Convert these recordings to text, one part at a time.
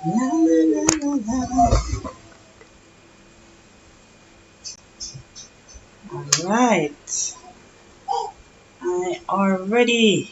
La, la, la, la, la. All right, I are ready.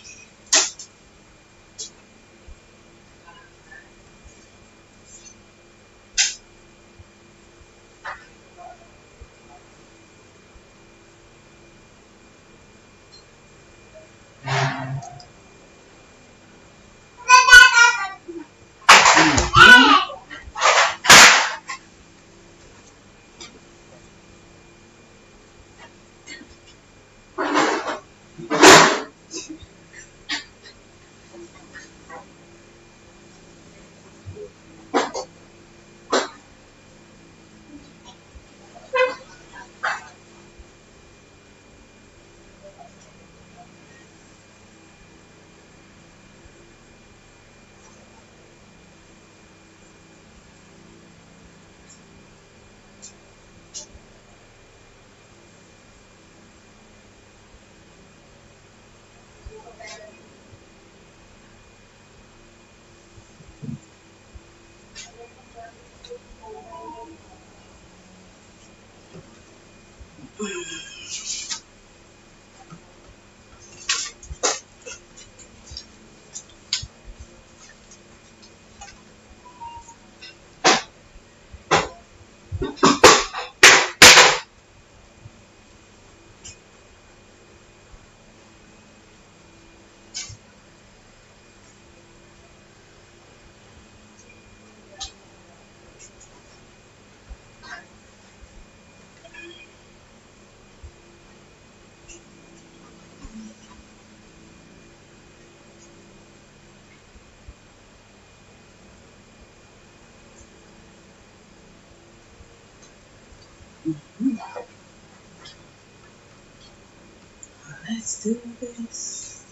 Let's do this.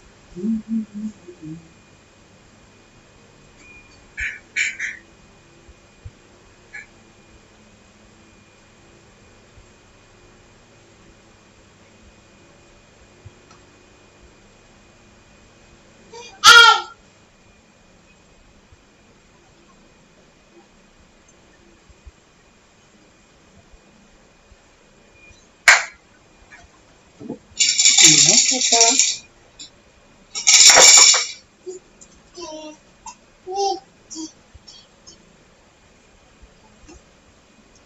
Papa.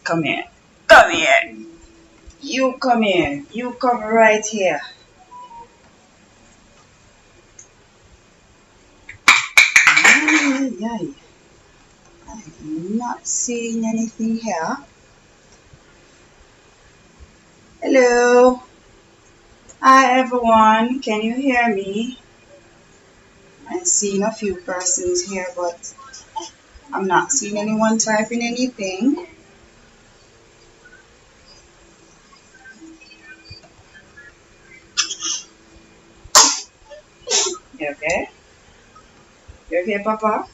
Come here. Come here. You come here. You come right here. Ay, ay, ay. I'm not seeing anything here. Hello. Hi everyone. Can you hear me? I'm seeing a few persons here, but I'm not seeing anyone typing anything. You okay? You okay, Papa?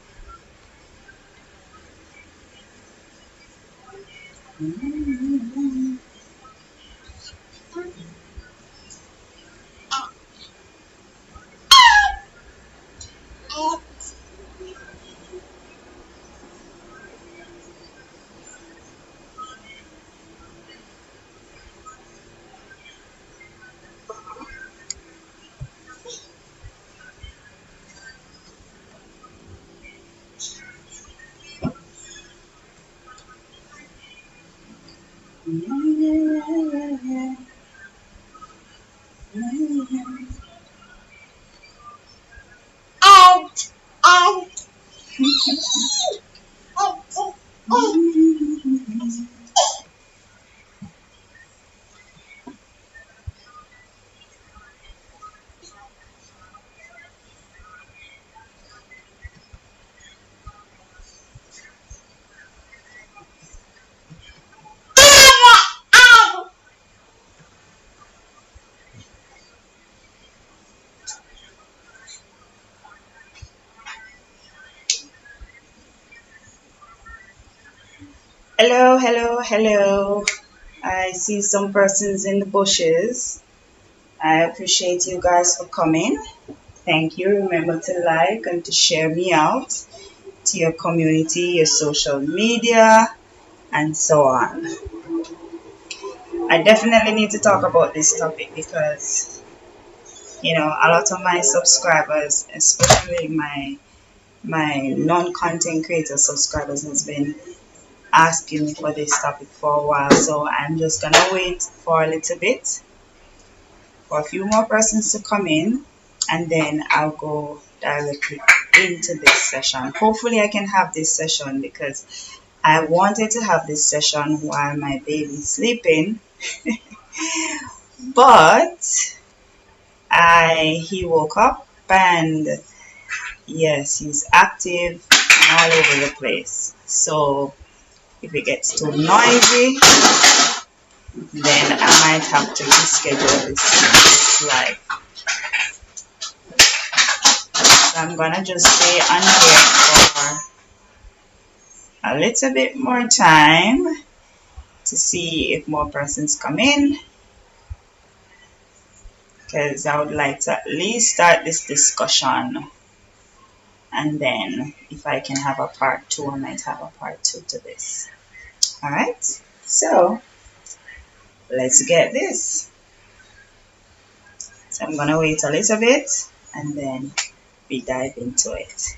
Hello, hello, hello. I see some persons in the bushes. I appreciate you guys for coming. Thank you. Remember to like and to share me out friends, your community, your social media, and so on. I definitely need to talk about this topic because, a lot of my subscribers, especially my non-content creator subscribers, has been asking me for this topic for a while. So I'm just gonna wait for a little bit for a few more persons to come in, and then I'll go directly into this session. Hopefully I can have this session because I wanted to have this session while my baby's sleeping. But he woke up, and yes, he's active and all over the place. So if it gets too noisy, then I might have to reschedule this live. So I'm gonna just stay on here for a little bit more time to see if more persons come in, because I would like to at least start this discussion, and then if I can have a part 2, I might have a part 2 to this. Alright, so let's get this. So I'm gonna wait a little bit and then we dive into it.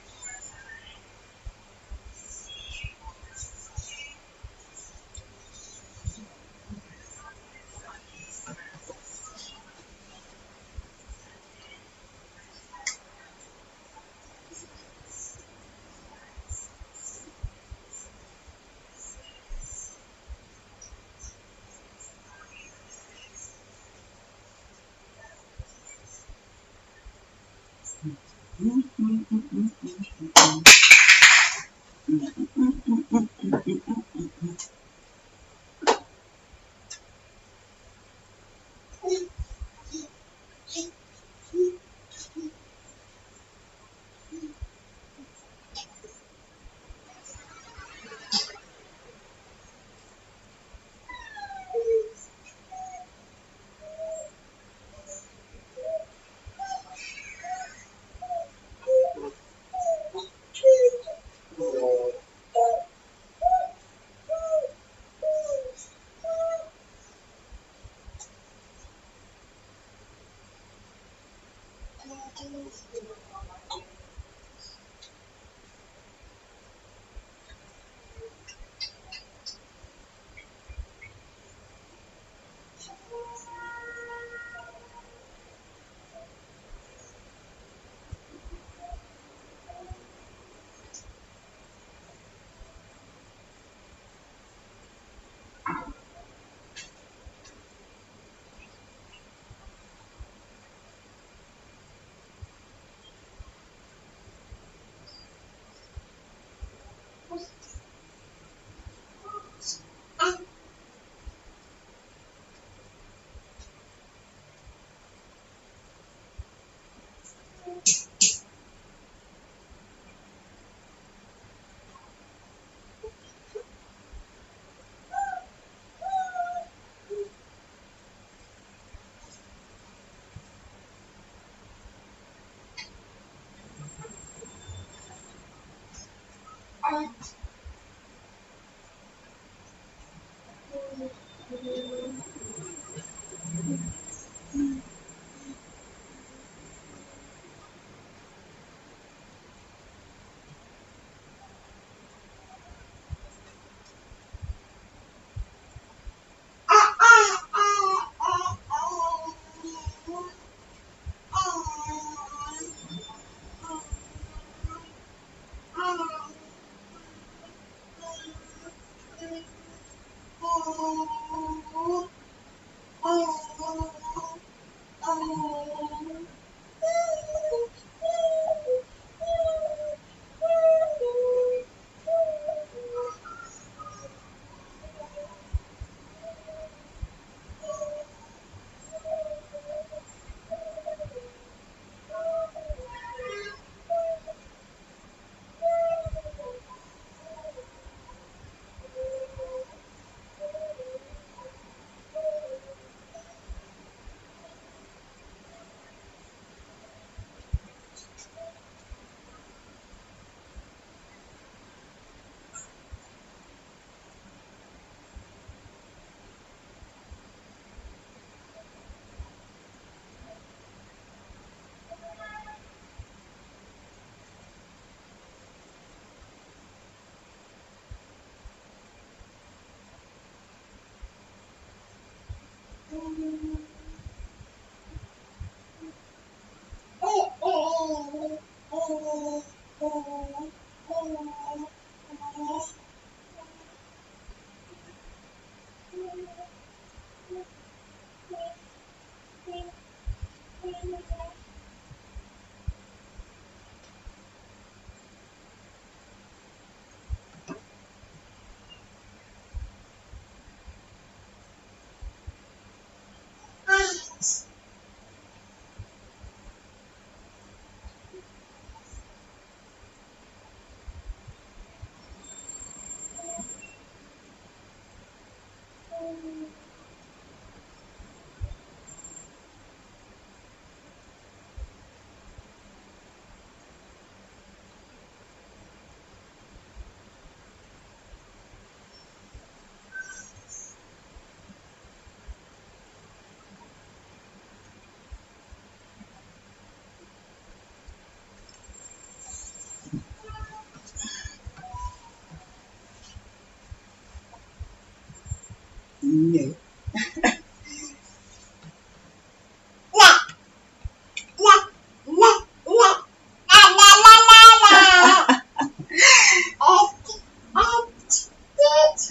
No.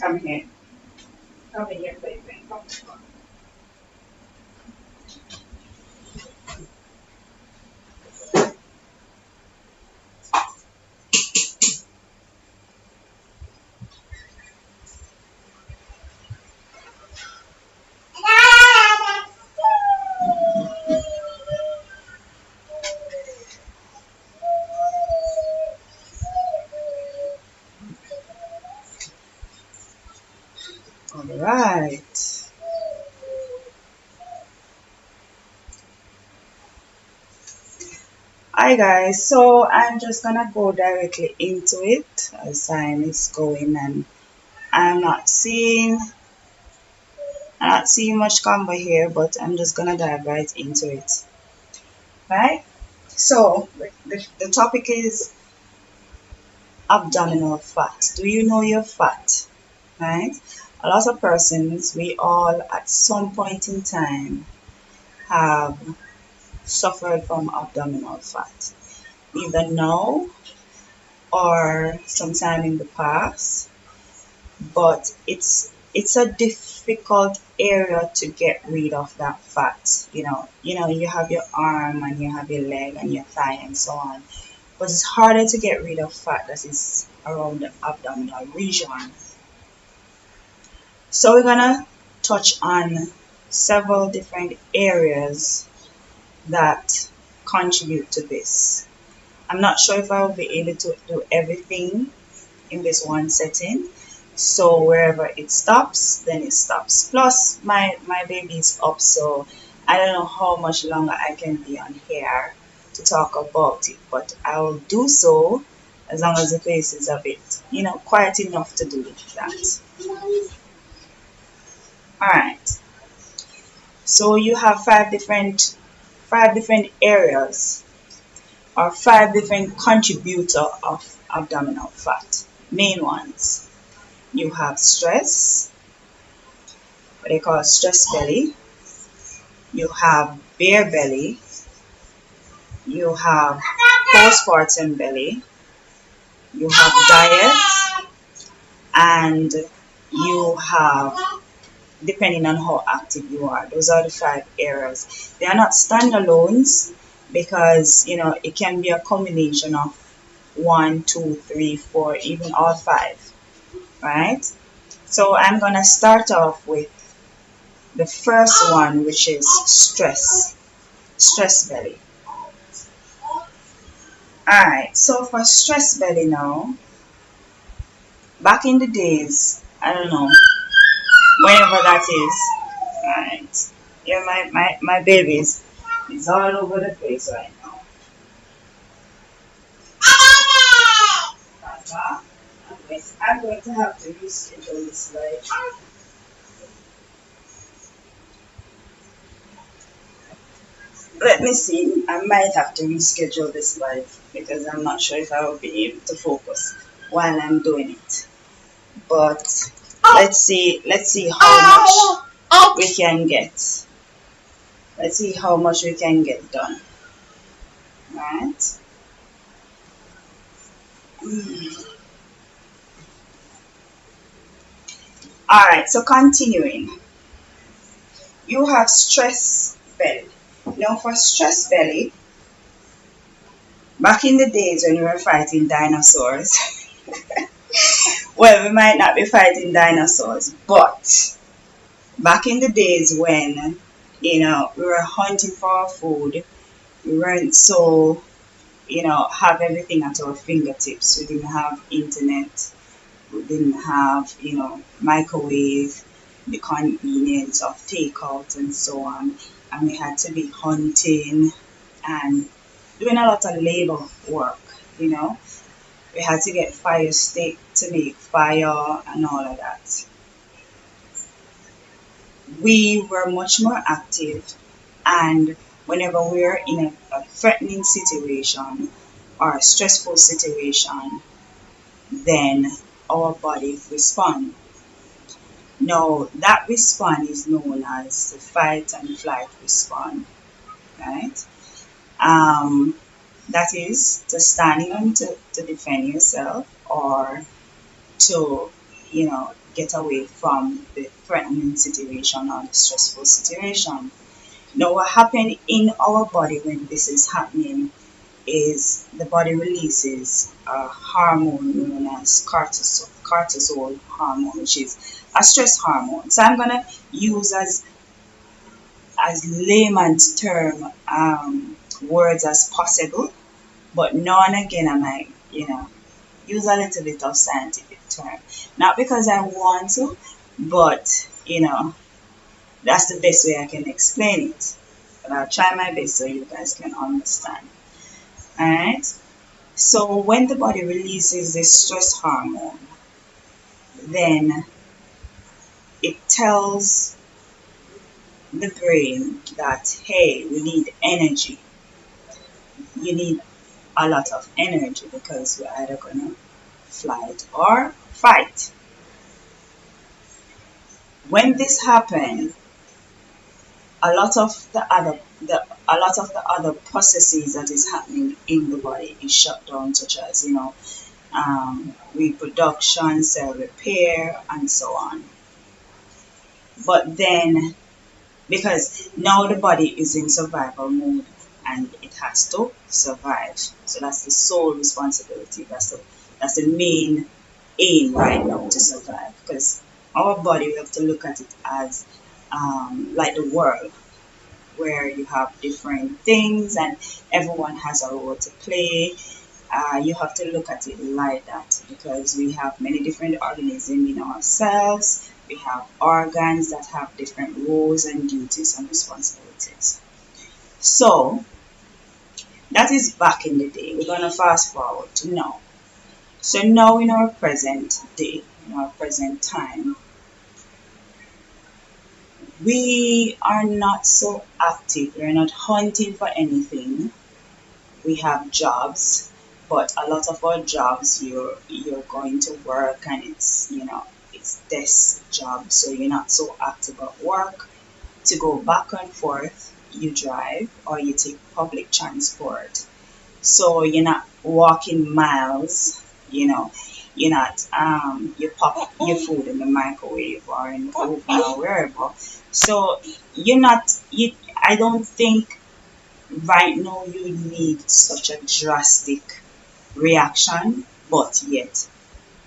Come here. Come here, baby. Come. All right. Hi guys, so I'm just gonna go directly into it as time is going, and I'm not seeing much combo here, but I'm just gonna dive right into it. Right? So the topic is abdominal fat. Do you know your fat? Right? A lot of persons, we all at some point in time have suffered from abdominal fat, either now or sometime in the past, but it's a difficult area to get rid of that fat. You have your arm and you have your leg and your thigh and so on, but it's harder to get rid of fat that is around the abdominal region. So we're gonna touch on several different areas that contribute to this. I'm not sure if I will be able to do everything in this one setting. So wherever it stops, then it stops. Plus my baby is up, so I don't know how much longer I can be on here to talk about it, but I will do so as long as the place is a bit, quiet enough to do that. Alright. So you have five different areas or five different contributors of abdominal fat. Main ones. You have stress, what they call stress belly. You have bare belly. You have postpartum belly. You have diet, and you have, depending on how active you are. Those are the five areas. They are not standalones because it can be a combination of 1, 2, 3, 4, even all five. Right? So I'm gonna start off with the first one, which is stress belly. Alright, so for stress belly now, back in the days, I don't know, whenever that is. Alright. Yeah, my babies is all over the place right now. I'm going to have to reschedule this live. Let me see. I might have to reschedule this live because I'm not sure if I will be able to focus while I'm doing it. But let's see how much we can get. Let's see how much we can get done. Right? Alright, so continuing. You have stress belly. Now for stress belly, back in the days when we were fighting dinosaurs, well, we might not be fighting dinosaurs, but back in the days when, we were hunting for our food, we weren't so, have everything at our fingertips. We didn't have internet, we didn't have, microwave, the convenience of takeout and so on. And we had to be hunting and doing a lot of labor work, We had to get fire stick to make fire and all of that. We were much more active, and whenever we're in a threatening situation or a stressful situation, then our body responds. Now, that response is known as the fight and flight response, right? Um, that is to standing on to defend yourself or to, get away from the threatening situation or the stressful situation. Now, what happens in our body when this is happening is the body releases a hormone known as cortisol hormone, which is a stress hormone. So I'm gonna use as layman's term words as possible, but now and again I might use a little bit of scientific term, not because I want to, but that's the best way I can explain it. But I'll try my best so you guys can understand. Alright? So when the body releases this stress hormone, then it tells the brain that, hey, we need energy. You need a lot of energy because you're either gonna flight or fight. When this happens, a lot of the other processes that is happening in the body is shut down, such as reproduction, cell repair, and so on. But then, because now the body is in survival mode and it has to survive, so that's the sole responsibility. That's the main aim right now, to survive. Because our body, we have to look at it as like the world, where you have different things and everyone has a role to play. You have to look at it like that, because we have many different organisms in ourselves. We have organs that have different roles and duties and responsibilities. So that is back in the day. We're going to fast forward to now. So now in our present day, in our present time, we are not so active. We're not hunting for anything. We have jobs, but a lot of our jobs, you're going to work and it's desk job, so you're not so active at work. To go back and forth, you drive or you take public transport. So you're not walking miles, you're not you pop your food in the microwave or in the oven or wherever. So I don't think right now you need such a drastic reaction, but yet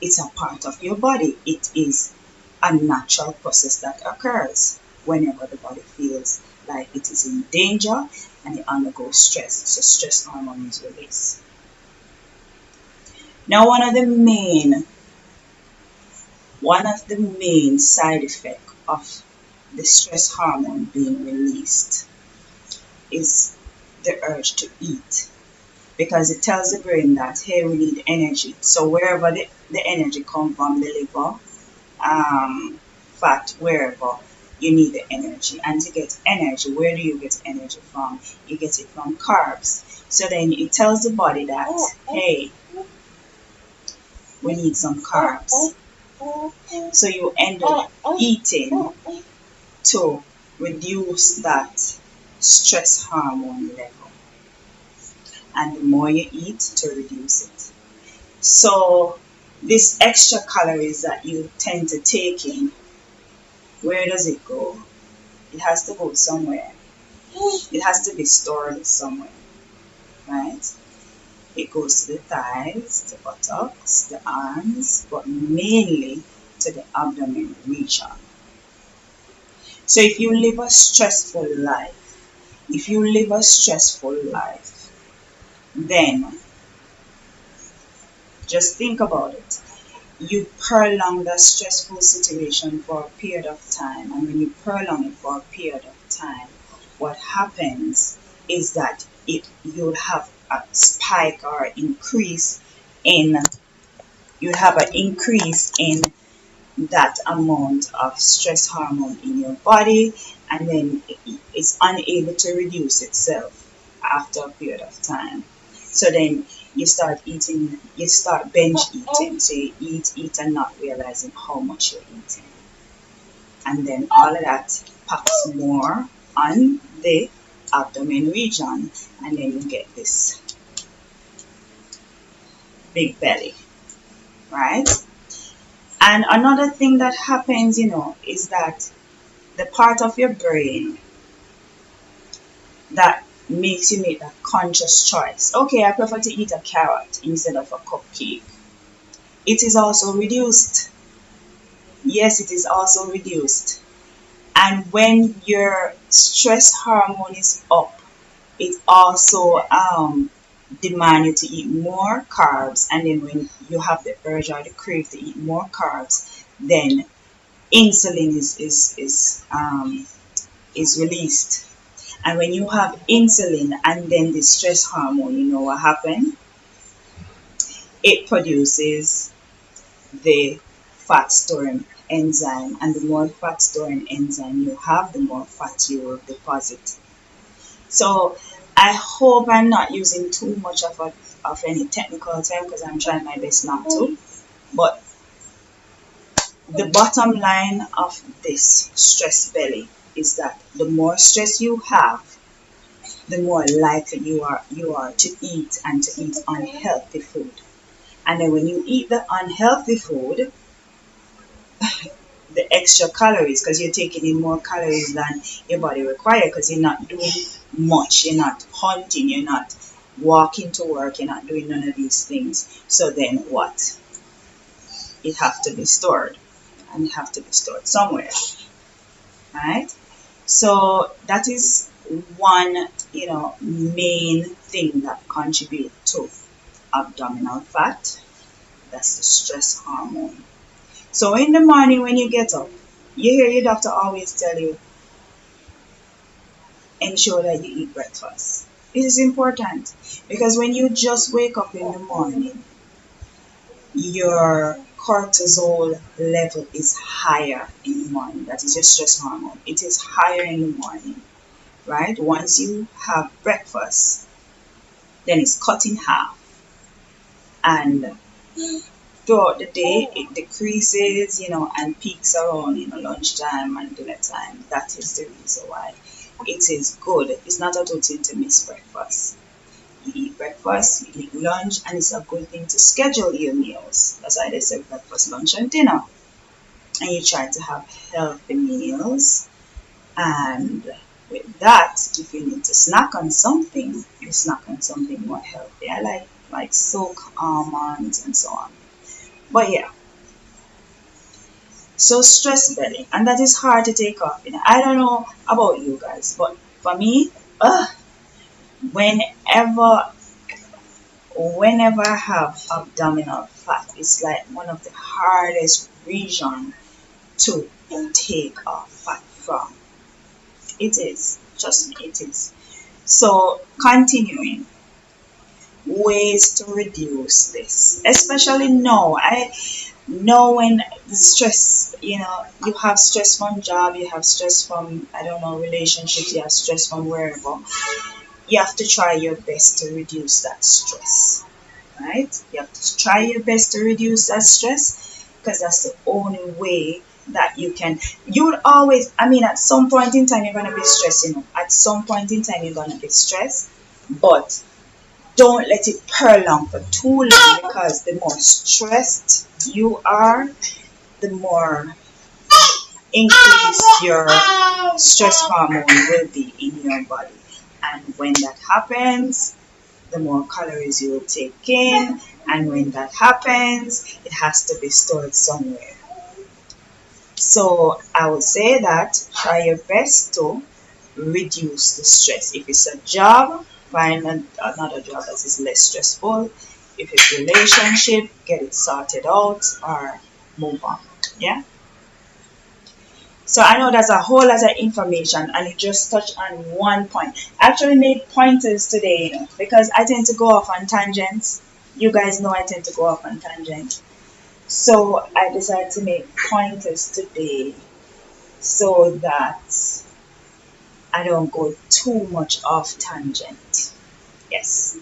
it's a part of your body. It is a natural process that occurs whenever the body feels like it is in danger and it undergoes stress. So stress hormone is released. Now one of the main side effects of the stress hormone being released is the urge to eat, because it tells the brain that, hey, we need energy. So wherever the energy comes from, the liver, fat, wherever, you need the energy. And to get energy, where do you get energy from? You get it from carbs. So then it tells the body that, hey, we need some carbs. So you end up eating to reduce that stress hormone level. And the more you eat, to reduce it. So this extra calories that you tend to take in, where does it go? It has to go somewhere. It has to be stored somewhere, right? It goes to the thighs, the buttocks, the arms, but mainly to the abdomen region. So if you live a stressful life, then just think about it. You prolong the stressful situation for a period of time, and when you prolong it for a period of time, what happens is that you'll have a spike or increase in that amount of stress hormone in your body, and then it's unable to reduce itself after a period of time. So then you start binge eating. So you eat and not realizing how much you're eating. and then all of that packs more on the abdomen region, and then you get this big belly, right? And another thing that happens, is that the part of your brain that makes you make that conscious choice, okay, I prefer to eat a carrot instead of a cupcake, it is also reduced. Yes, it is also reduced. And when your stress hormone is up, it also demand you to eat more carbs. And then when you have the urge or the crave to eat more carbs, then insulin is released. And when you have insulin and then the stress hormone, you know what happens? It produces the fat storing enzyme, and the more fat storing enzyme you have, the more fat you will deposit. So I hope I'm not using too much of any technical term, because I'm trying my best not to. But the bottom line of this stress belly is that the more stress you have, the more likely you are to eat and to eat unhealthy food. And then when you eat the unhealthy food, the extra calories, because you're taking in more calories than your body requires, because you're not doing much, you're not hunting, you're not walking to work, you're not doing none of these things. So then what? It have to be stored, and it have to be stored somewhere, right? So that is one main thing that contributes to abdominal fat. That's the stress hormone. So in the morning when you get up, you hear your doctor always tell you, ensure that you eat breakfast. It is important, because when you just wake up in the morning, your cortisol level is higher in the morning. That is your stress hormone. It is higher in the morning, right? Once you have breakfast, then it's cut in half, and throughout the day it decreases, and peaks around lunchtime and dinner time. That is the reason why it is good. It's not a good thing to miss breakfast. You eat breakfast, you eat lunch, and it's a good thing to schedule your meals. That's why they say breakfast, lunch, and dinner. And you try to have healthy meals. And with that, if you need to snack on something, you snack on something more healthy. I like soaked almonds and so on. But yeah, so stress belly, and that is hard to take off. I don't know about you guys, but for me, whenever I have abdominal fat, it's like one of the hardest region to take off fat from. It is, trust me, it is. So continuing, ways to reduce this, especially now. I know when the stress, you have stress from job, you have stress from, I don't know, relationships, you have stress from wherever. You have to try your best to reduce that stress, right? You have to try your best to reduce that stress, because that's the only way that you would always, at some point in time you're going to be stressed, at some point in time you're going to be stressed, but don't let it prolong for too long, because the more stressed you are, the more increased your stress hormone will be in your body. And when that happens, the more calories you will take in. And when that happens, it has to be stored somewhere. So I would say that try your best to reduce the stress. If it's a job, find another job that is less stressful. If it's a relationship, get it sorted out or move on. Yeah. So I know there's a whole lot of information, and it just touched on one point. I actually made pointers today, because I tend to go off on tangents. You guys know I tend to go off on tangents. So I decided to make pointers today so that I don't go too much off tangent. Yes.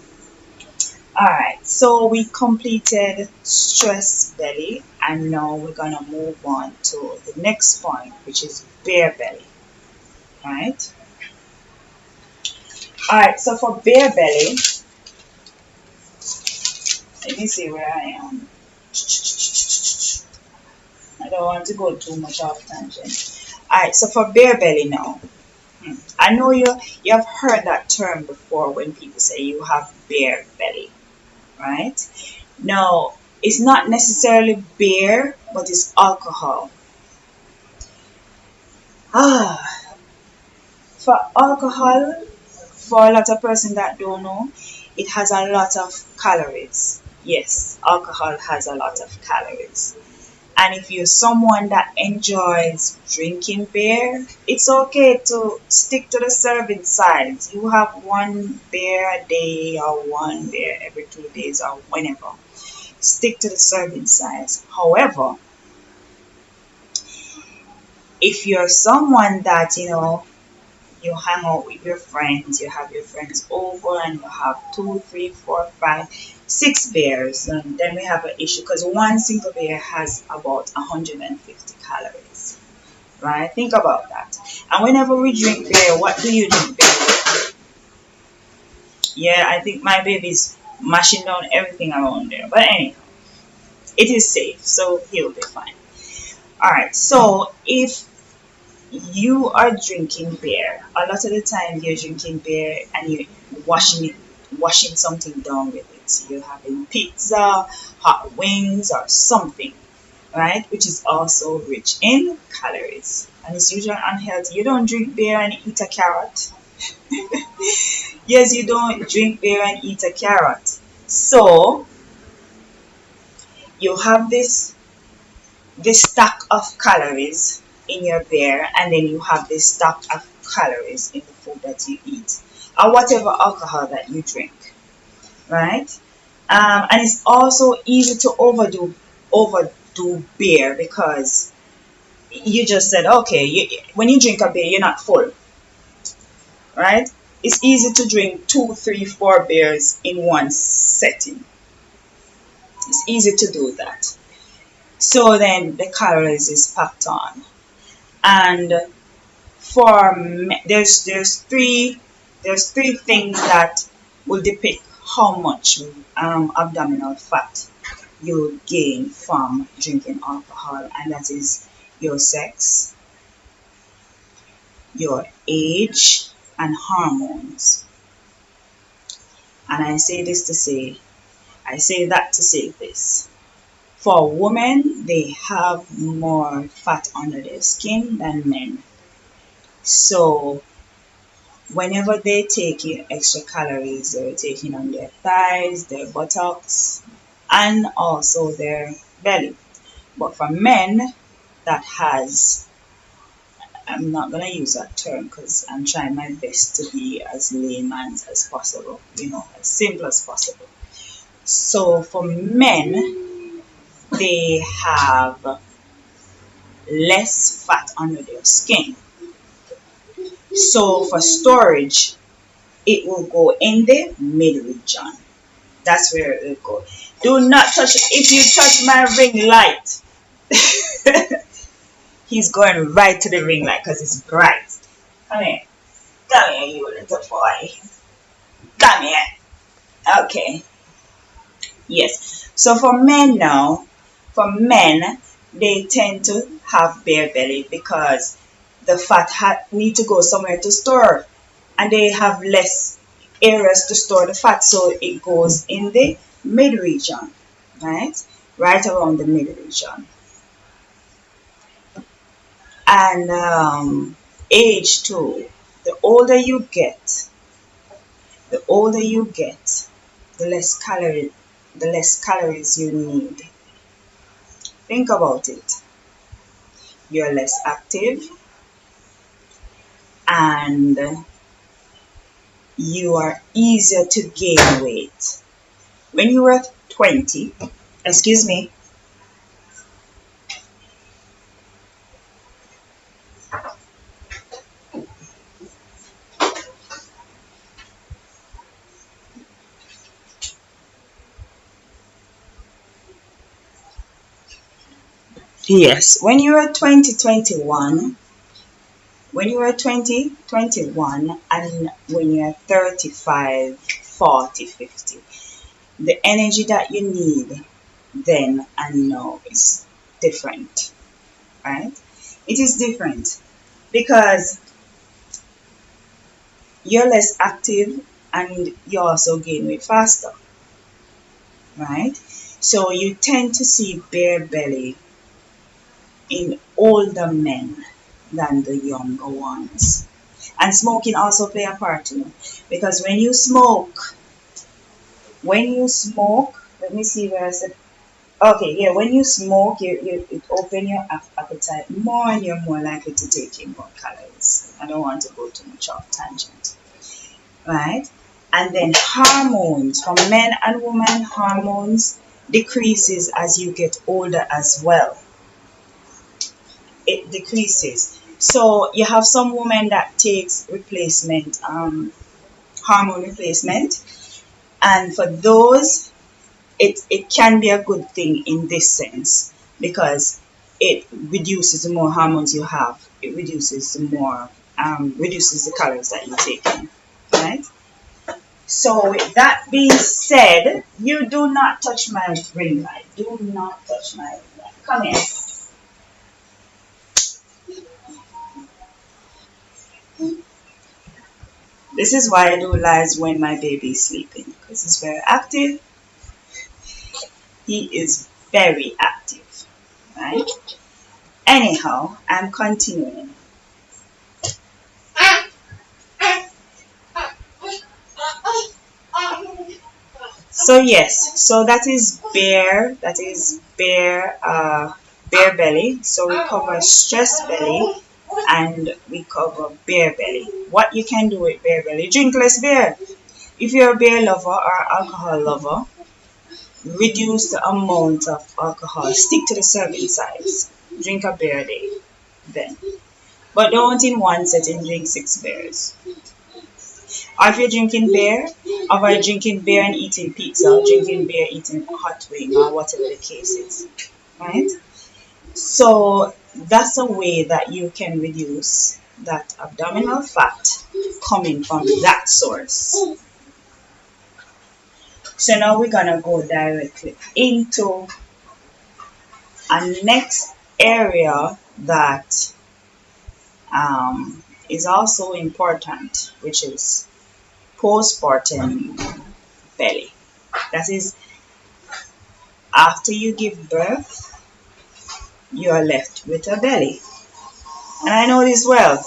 Alright, so we completed stress belly, and now we're gonna move on to the next point, which is bare belly. Right? Alright, so for bare belly, let me see where I am. I don't want to go too much off tangent. Alright, so for bare belly now. I know you have heard that term before when people say you have bare belly, right? Now, it's not necessarily beer, but it's alcohol. For alcohol, for a lot of person that don't know, it has a lot of calories. Yes, alcohol has a lot of calories. And if you're someone that enjoys drinking beer, it's okay to stick to the serving size. You have one beer a day or one beer every 2 days or whenever. Stick to the serving size. However, if you're someone that, you hang out with your friends, you have your friends over and you have 2, 3, 4, 5, 6 beers, and then we have an issue because one single beer has about 150 calories, right? Think about that. And whenever we drink beer, what do you drink beer with? Yeah, I think my baby's mashing down everything around there, but anyhow, it is safe, so he'll be fine. Alright, so if you are drinking beer, a lot of the time you're drinking beer and you're washing something down with it. So you're having pizza, hot wings, or something, right? Which is also rich in calories. And it's usually unhealthy. You don't drink beer and eat a carrot. Yes, you don't drink beer and eat a carrot. So you have this stack of calories in your beer, and then you have this stack of calories in the food that you eat, or whatever alcohol that you drink, right? And it's also easy to overdo beer because you just said, okay, when you drink a beer, you're not full, right? It's easy to drink 2, 3, 4 beers in one setting. It's easy to do that. So then the calories is packed on. And there's three things that will depict how much abdominal fat you gain from drinking alcohol, and that is your sex, your age, and hormones. And I say that to say this. For women, they have more fat under their skin than men. So whenever they take in extra calories, they're taking on their thighs, their buttocks, and also their belly. But for men, that has, I'm not going to use that term because I'm trying my best to be as layman as possible, as simple as possible. So for men, they have less fat under their skin. So for storage, it will go in the mid region. That's where it will go. Do not touch it. If you touch my ring light, he's going right to the ring light because it's bright. Come here. Come here, you little boy. Come here. Okay. Yes. So for men now, they tend to have bare belly because the fat need to go somewhere to store, and they have less areas to store the fat, so it goes in the mid region, right around the mid region. And age too. The older you get, the less calories you need. Think about it. You're less active, and you are easier to gain weight. When you were 20, excuse me, Yes, when you are 2021, when you are 2021, and when you are 35, 40, 50, the energy that you need then and now is different, right? It is different because you're less active and you also gain weight faster, right? So you tend to see bare belly in older men than the younger ones. And smoking also play a part, because let me see where I said. Okay, yeah, when you smoke, it open your appetite more and you're more likely to take in more calories. I don't want to go too much off tangent, right? And then hormones, for men and women, hormones decreases as you get older as well. It decreases. So you have some women that takes replacement, hormone replacement, and for those it can be a good thing in this sense because it reduces the more hormones you have. It reduces reduces the calories that you take in, right? So with that being said, you do not touch my ring light. Do not touch my ring light. Come here. This is why I do lives when my baby is sleeping because he's very active. He is very active, right? Anyhow, I'm continuing. So yes, so that is bare belly. So we cover stress belly and we cover bare belly. What you can do with bare belly, drink less beer. If you're a beer lover or alcohol lover, reduce the amount of alcohol. Stick to the serving size. Drink a beer a day then. But don't in one setting drink 6 beers. Or if you're drinking beer, avoid drinking beer and eating pizza, or drinking beer, eating hot wing, or whatever the case is, right? So that's a way that you can reduce that abdominal fat coming from that source. So now we're gonna go directly into a next area that is also important, which is postpartum belly. That is, after you give birth, you are left with a belly. And I know this well.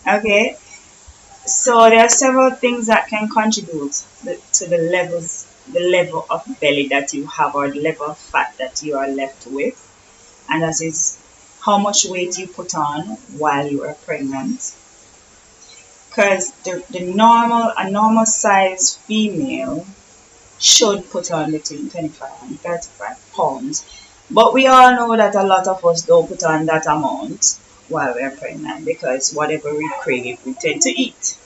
Okay, so there are several things that can contribute to the level of belly that you have, or the level of fat that you are left with, and that is how much weight you put on while you are pregnant. Because a normal size female should put on between 25 and 35 pounds. But we all know that a lot of us don't put on that amount while we're pregnant because whatever we crave, we tend to eat,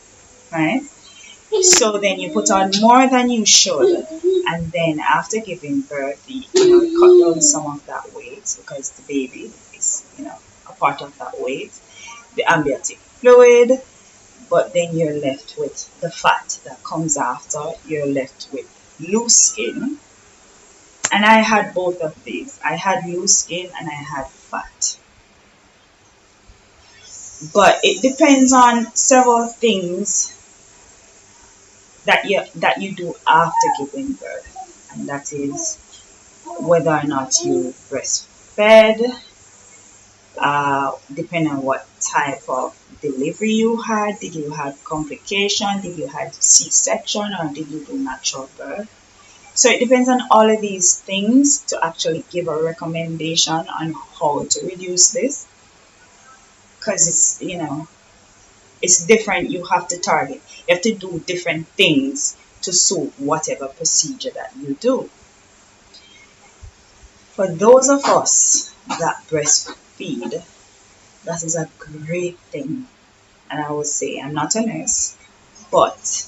right? So then you put on more than you should, and then after giving birth, you cut down some of that weight because the baby is, a part of that weight, the amniotic fluid, but then you're left with the fat that comes after. You're left with loose skin. And I had both of these. I had loose skin and I had fat. But it depends on several things that you do after giving birth. And that is whether or not you breastfed, depending on what type of delivery you had. Did you have complication? Did you have C-section, or did you do natural birth? So it depends on all of these things to actually give a recommendation on how to reduce this, because it's different. You have to target. You have to do different things to suit whatever procedure that you do. For those of us that breastfeed, that is a great thing. And I would say, I'm not a nurse, but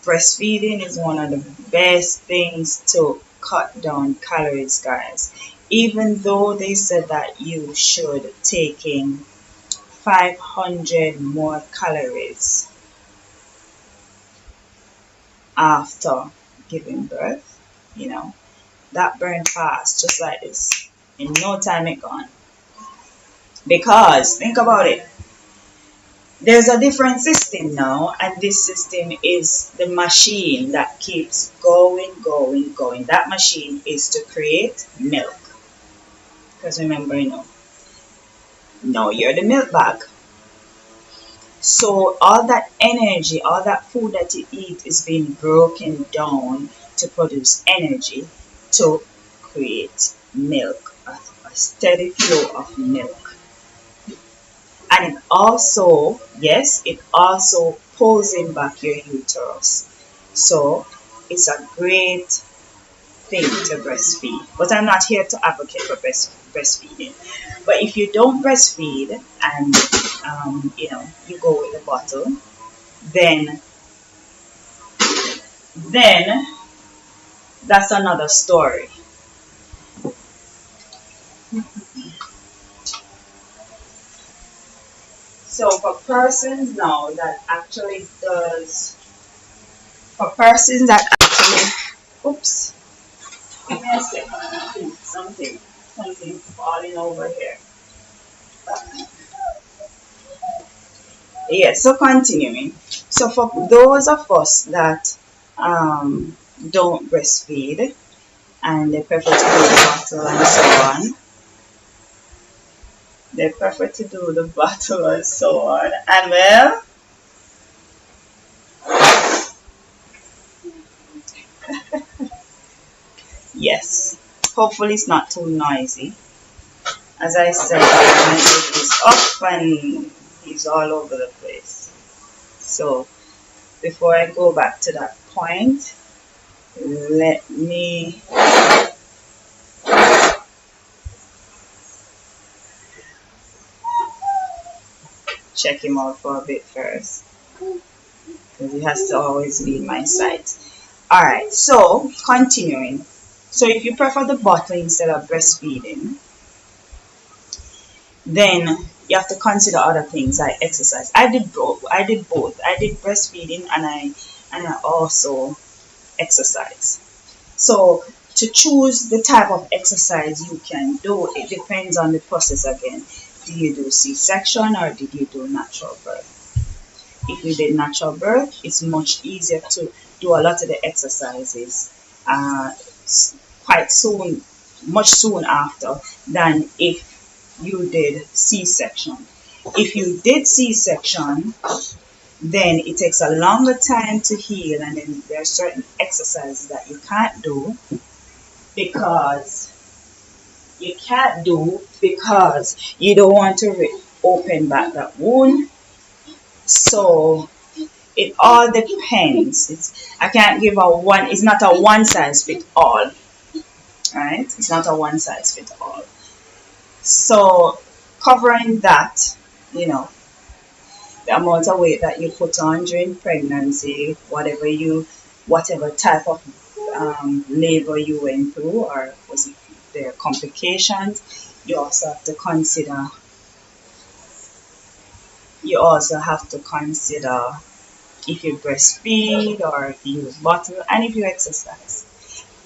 breastfeeding is one of the best things to cut down calories, guys. Even though they said that you should take in 500 more calories after giving birth, you know, that burn fast just like this. In no time it gone. Because think about it. There's a different system now, and this system is the machine that keeps going, going, going. That machine is to create milk. Because remember, now you're the milk bag. So all that energy, all that food that you eat is being broken down to produce energy to create milk, a steady flow of milk. And it also, yes, it also pulls in back your uterus. So it's a great thing to breastfeed. But I'm not here to advocate for breastfeeding. But if you don't breastfeed and you go with the bottle, then that's another story. So for persons now that actually does, for persons that actually, oops, give me a second, something falling over here. Yes, so continuing. So for those of us that don't breastfeed and they prefer to do the bottle and so on, and well, yes, hopefully it's not too noisy. As I said, my baby is up and he's all over the place. So before I go back to that point, let me check him out for a bit first, because he has to always be in my sight. Alright, so continuing. So if you prefer the bottle instead of breastfeeding, then you have to consider other things like exercise. I did both. I did breastfeeding and I also exercise. So to choose the type of exercise you can do, it depends on the process again. Did you do C-section or did you do natural birth? If you did natural birth, it's much easier to do a lot of the exercises quite soon, much soon after, than if you did C-section. If you did C-section, then it takes a longer time to heal, and then there are certain exercises that you can't do because you don't want to open back that wound. So it all depends. I can't give it's not a one size fit all, right? It's not a one size fit all. So covering that, the amount of weight that you put on during pregnancy, whatever type of labor you went through, or was it there complications, you also have to consider. You also have to consider if you breastfeed or if you use bottle and if you exercise.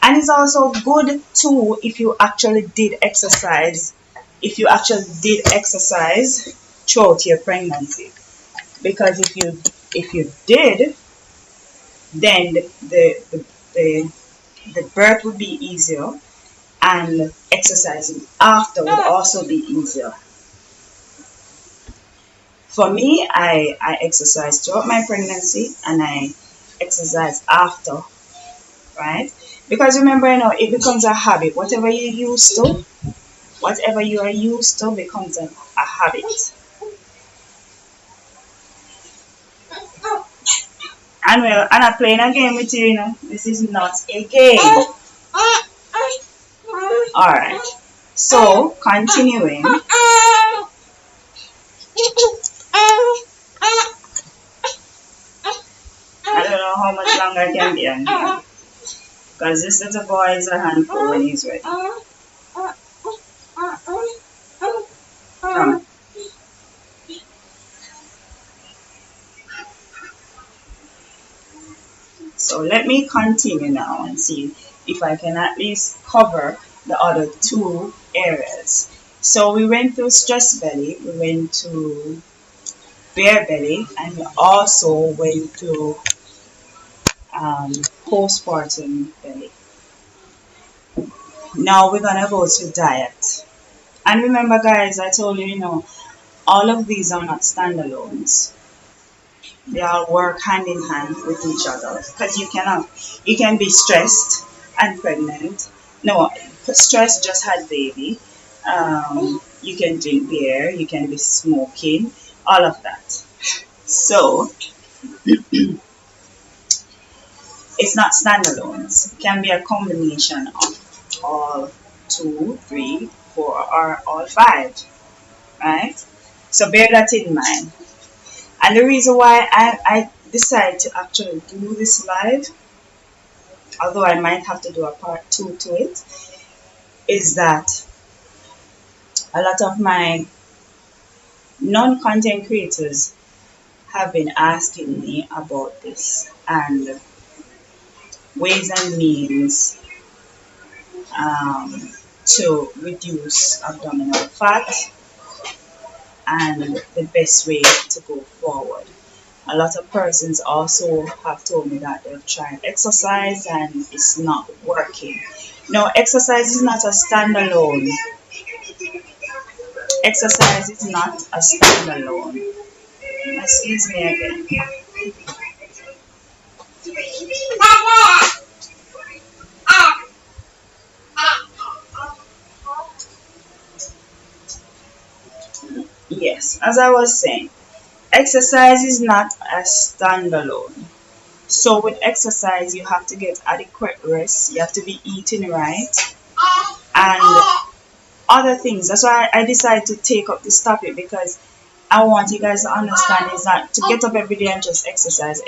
And it's also good too if you actually did exercise. If you actually did exercise throughout your pregnancy, because if you did, then the birth would be easier, and exercising after would also be easier. For me, I exercise throughout my pregnancy and I exercise after, right? Because remember, it becomes a habit. Whatever you are used to becomes a habit. And well, I'm not playing a game with you, This is not a game. Alright. So, continuing. I don't know how much longer I can be on here. Because this little boy is a handful when he's ready. Come. So let me continue now and see if I can at least cover the other two areas. So we went through stress belly, we went to bare belly, and we also went through postpartum belly. Now we're gonna go to diet. And remember guys, I told you, all of these are not standalones. They all work hand in hand with each other, because you can be stressed and pregnant. No, stress just had baby. You can drink beer, you can be smoking, all of that. So it's not standalones. It can be a combination of all 2, 3, 4, or all 5, right? So bear that in mind. And the reason why I decided to actually do this live, although I might have to do a part 2 to it, is that a lot of my non-content creators have been asking me about this and ways and means to reduce abdominal fat and the best way to go forward. A lot of persons also have told me that they've tried exercise and it's not working. No, exercise is not a standalone. Exercise is not a standalone. Excuse me again. Yes, as I was saying, exercise is not a standalone. So with exercise, you have to get adequate rest. You have to be eating right and other things. That's why I decided to take up this topic, because I want you guys to understand is that to get up every day and just exercise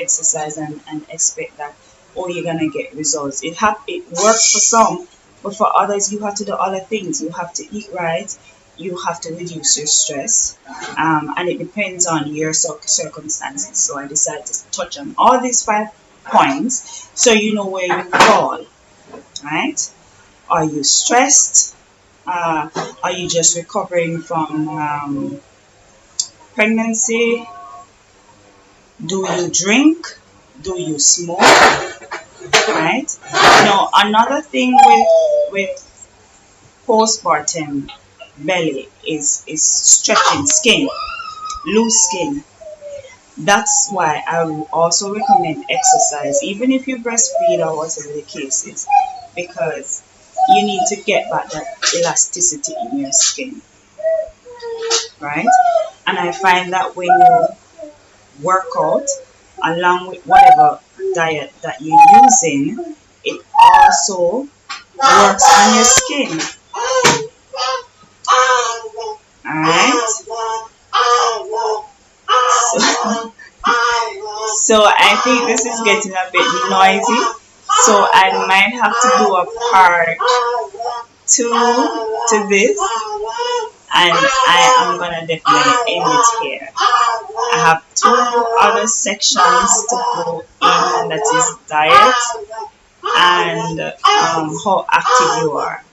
and expect that, oh, you're gonna get results. It works for some, but for others you have to do other things. You have to eat right, you have to reduce your stress, and it depends on your circumstances. So I decided to touch on all these 5 points so you know where you fall, right? Are you stressed? Are you just recovering from pregnancy? Do you drink? Do you smoke? Right? Now, another thing with postpartum belly is stretching skin, loose skin. That's why I will also recommend exercise, even if you breastfeed or whatever the case is, because you need to get back that elasticity in your skin, right? And I find that when you work out along with whatever diet that you're using, it also works on your skin. Alright? So I think this is getting a bit noisy. So I might have to do a part 2 to this. And I am going to definitely end it here. I have 2 other sections to go in, and that is diet and how active you are.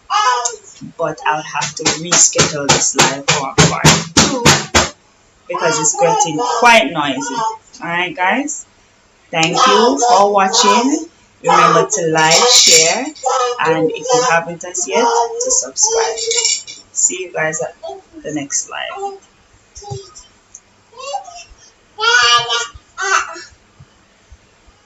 But I'll have to reschedule this live for part 2 because it's getting quite noisy. Alright guys, thank you for watching. Remember to like, share, and if you haven't as yet, to subscribe. See you guys at the next live.